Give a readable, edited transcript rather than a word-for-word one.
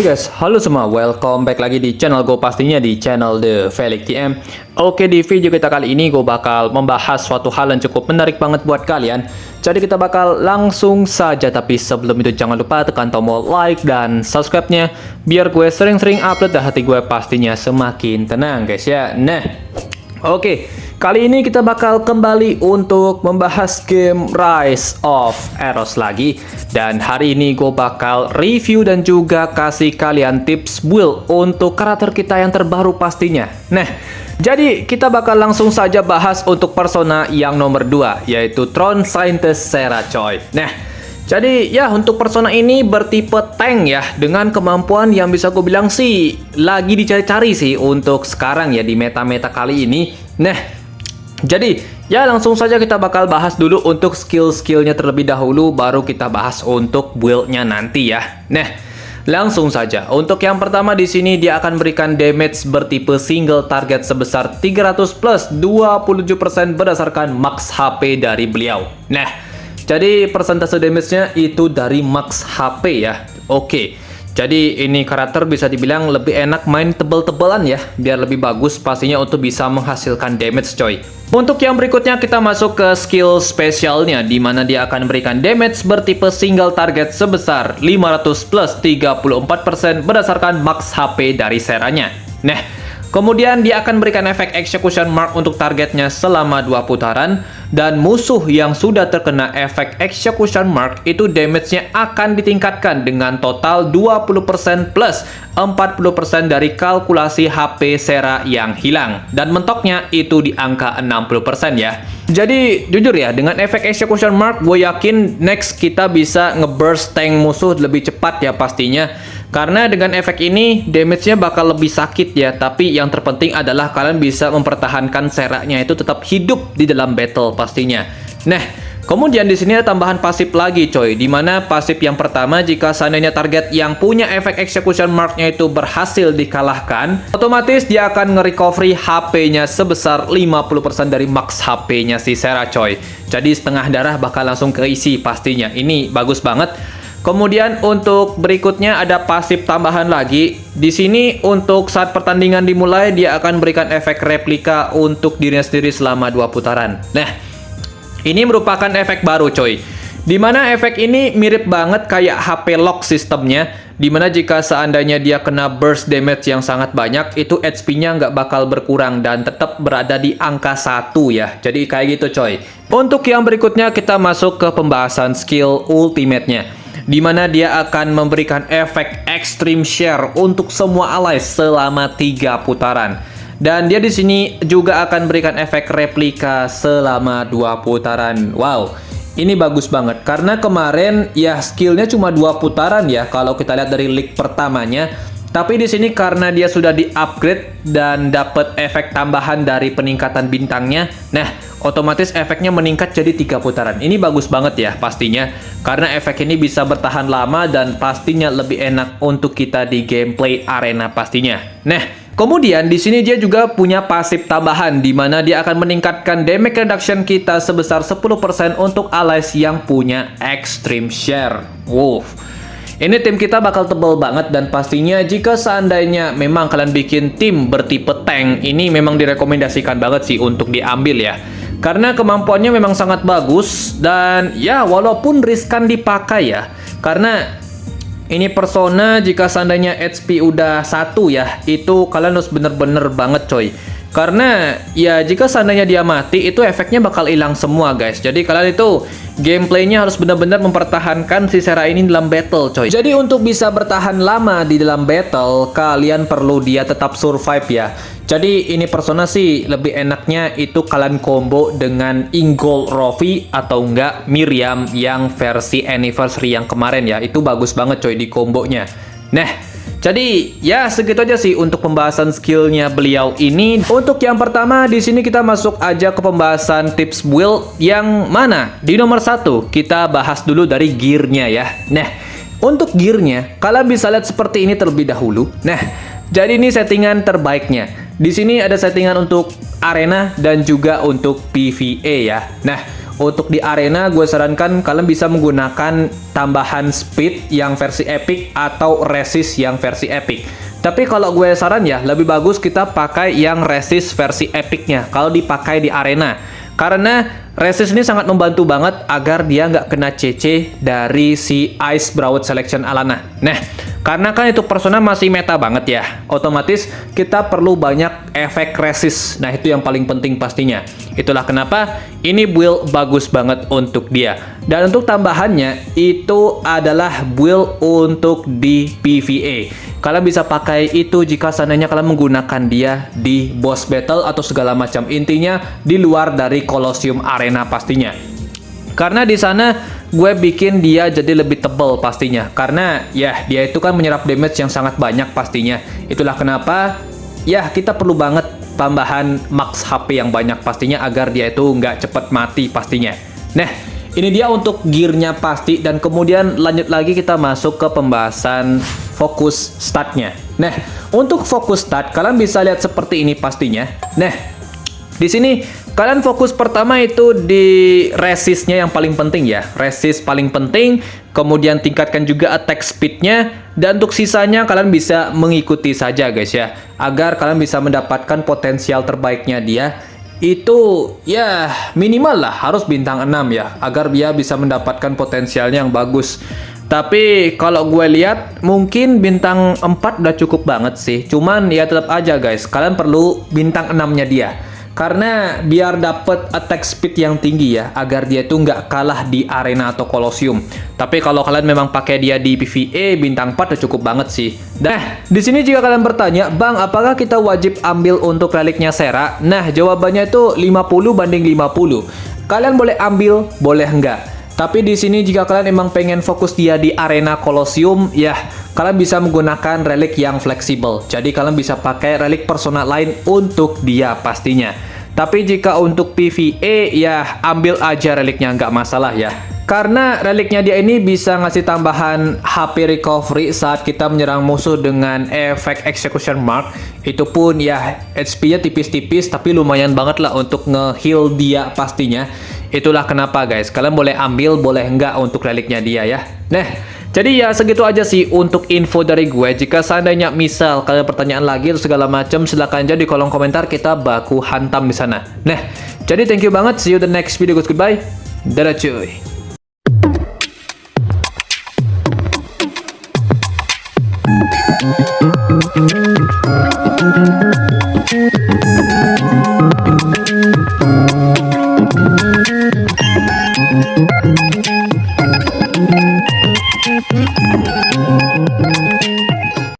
Guys, halo semua, welcome back lagi di channel gue, pastinya di channel The Felix TM. Oke, di video kita kali ini gue bakal membahas suatu hal yang cukup menarik banget buat kalian. Jadi kita bakal langsung saja, tapi sebelum itu jangan lupa tekan tombol like dan subscribe-nya biar gue sering-sering upload dan hati gue pastinya semakin tenang guys ya. Nah, oke, kali ini kita bakal kembali untuk membahas game Rise of Eros lagi. Dan hari ini gue bakal review dan juga kasih kalian tips build untuk karakter kita yang terbaru pastinya. Nah, jadi kita bakal langsung saja bahas untuk persona yang nomor 2, yaitu Throne Scientist Serah coy. Nah, jadi ya untuk persona ini bertipe tank ya, dengan kemampuan yang bisa gue bilang sih lagi dicari-cari sih untuk sekarang ya di meta-meta kali ini. Nah, jadi ya langsung saja kita bakal bahas dulu untuk skill-skillnya terlebih dahulu, baru kita bahas untuk build-nya nanti ya. Nah, langsung saja. Untuk yang pertama di sini dia akan berikan damage bertipe single target sebesar 300 plus 27% berdasarkan max HP dari beliau. Nah, jadi persentase damage-nya itu dari max HP ya. Oke. Jadi ini karakter bisa dibilang lebih enak main tebel-tebelan ya, biar lebih bagus pastinya untuk bisa menghasilkan damage coy. Untuk yang berikutnya kita masuk ke skill spesialnya, di mana dia akan memberikan damage bertipe single target sebesar 500 plus 34% berdasarkan max HP dari seranya. Nah, kemudian dia akan berikan efek execution mark untuk targetnya selama 2 putaran, dan musuh yang sudah terkena efek execution mark itu damage-nya akan ditingkatkan dengan total 20% plus 40% dari kalkulasi HP Serah yang hilang, dan mentoknya itu di angka 60% ya. Jadi jujur ya, dengan efek execution mark gue yakin next kita bisa ngeburst tank musuh lebih cepat ya pastinya. Karena dengan efek ini damage-nya bakal lebih sakit ya, tapi yang terpenting adalah kalian bisa mempertahankan Serahnya itu tetap hidup di dalam battle pastinya. Nah, kemudian di sini ada tambahan pasif lagi coy, di mana pasif yang pertama jika seandainya target yang punya efek execution mark-nya itu berhasil dikalahkan, otomatis dia akan nge-recovery HP-nya sebesar 50% dari max HP-nya si Serah coy. Jadi setengah darah bakal langsung keisi pastinya. Ini bagus banget. Kemudian untuk berikutnya ada pasif tambahan lagi. Di sini untuk saat pertandingan dimulai dia akan berikan efek replika untuk dirinya sendiri selama 2 putaran. Nah, ini merupakan efek baru coy. Dimana efek ini mirip banget kayak HP lock sistemnya, dimana jika seandainya dia kena burst damage yang sangat banyak, itu HP-nya nggak bakal berkurang dan tetap berada di angka 1 ya. Jadi kayak gitu coy. Untuk yang berikutnya kita masuk ke pembahasan skill ultimate-nya, di mana dia akan memberikan efek extreme share untuk semua allies selama 3 putaran. Dan dia di sini juga akan berikan efek replika selama 2 putaran. Wow, ini bagus banget karena kemarin ya skillnya cuma 2 putaran ya kalau kita lihat dari league pertamanya. Tapi di sini karena dia sudah di-upgrade dan dapat efek tambahan dari peningkatan bintangnya, nah otomatis efeknya meningkat jadi 3 putaran. Ini bagus banget ya pastinya, karena efek ini bisa bertahan lama dan pastinya lebih enak untuk kita di gameplay arena pastinya. Nah, kemudian di sini dia juga punya pasif tambahan, di mana dia akan meningkatkan damage reduction kita sebesar 10% untuk allies yang punya extreme share. Wow. Ini tim kita bakal tebal banget, dan pastinya jika seandainya memang kalian bikin tim bertipe tank, ini memang direkomendasikan banget sih untuk diambil ya. Karena kemampuannya memang sangat bagus, dan ya walaupun riskan dipakai ya. Karena ini persona jika seandainya HP udah 1 ya, itu kalian harus bener-bener banget coy. Karena ya jika seandainya dia mati itu efeknya bakal hilang semua guys. Jadi kalian itu gameplaynya harus benar-benar mempertahankan si Serah ini dalam battle coy. Jadi untuk bisa bertahan lama di dalam battle, kalian perlu dia tetap survive ya. Jadi ini persona sih lebih enaknya itu kalian combo dengan Ingol Rofi atau enggak Miriam yang versi anniversary yang kemarin ya. Itu bagus banget coy di kombonya. Nah, jadi ya segitu aja sih untuk pembahasan skillnya beliau ini. Untuk yang pertama di sini kita masuk aja ke pembahasan tips build, yang mana di nomor 1 kita bahas dulu dari gearnya ya. Nah, untuk gearnya kalian bisa lihat seperti ini terlebih dahulu. Nah, jadi ini settingan terbaiknya. Di sini ada settingan untuk arena dan juga untuk PvE ya. Nah, Untuk di arena gue sarankan kalian bisa menggunakan tambahan speed yang versi epic atau resist yang versi epic. Tapi kalau gue saran ya, lebih bagus kita pakai yang resist versi epicnya kalau dipakai di arena. Karena resist ini sangat membantu banget agar dia nggak kena CC dari si Ice Brood Selection Alana. Nah, karena kan itu persona masih meta banget ya, otomatis kita perlu banyak efek resist. Nah, itu yang paling penting pastinya. Itulah kenapa ini build bagus banget untuk dia. Dan untuk tambahannya, itu adalah build untuk di PvE. Kalian bisa pakai itu jika seandainya kalian menggunakan dia di boss battle atau segala macam. Intinya di luar dari Colosseum Arena pastinya. Karena di sana gue bikin dia jadi lebih tebal pastinya. Karena ya dia itu kan menyerap damage yang sangat banyak pastinya. Itulah kenapa ya kita perlu banget tambahan max HP yang banyak pastinya agar dia itu nggak cepet mati pastinya. Nah, ini dia untuk gearnya pasti, dan kemudian lanjut lagi kita masuk ke pembahasan fokus statnya. Nah, untuk fokus stat kalian bisa lihat seperti ini pastinya. Nah, di sini kalian fokus pertama itu di resistnya yang paling penting ya. Resist paling penting, kemudian tingkatkan juga attack speednya, dan untuk sisanya kalian bisa mengikuti saja guys ya. Agar kalian bisa mendapatkan potensial terbaiknya dia. Itu ya minimal lah harus bintang 6 ya, agar dia bisa mendapatkan potensialnya yang bagus. Tapi kalau gue lihat mungkin bintang 4 udah cukup banget sih. Cuman ya tetap aja guys, kalian perlu bintang 6-nya dia. Karena biar dapet attack speed yang tinggi ya, agar dia itu nggak kalah di arena atau Colosseum. Tapi kalau kalian memang pakai dia di PvE, bintang 4 udah cukup banget sih. Nah, di sini jika kalian bertanya, Bang, apakah kita wajib ambil untuk reliknya Sera? Nah, jawabannya itu 50 banding 50. Kalian boleh ambil, boleh enggak. Tapi di sini jika kalian emang pengen fokus dia di arena Colosseum, ya kalian bisa menggunakan relik yang fleksibel. Jadi kalian bisa pakai relik persona lain untuk dia pastinya. Tapi jika untuk PvE, ya ambil aja reliknya, nggak masalah ya. Karena reliknya dia ini bisa ngasih tambahan HP recovery saat kita menyerang musuh dengan efek Execution Mark. Itu pun ya HP-nya tipis-tipis, tapi lumayan banget lah untuk nge-heal dia pastinya. Itulah kenapa guys, kalian boleh ambil, boleh enggak untuk reliknya dia ya. Nah, jadi ya segitu aja sih untuk info dari gue. Jika seandainya misal kalian pertanyaan lagi atau segala macam, silahkan aja di kolom komentar, kita baku hantam di sana. Nah, jadi thank you banget, see you the next video guys, goodbye. Dadah cuy.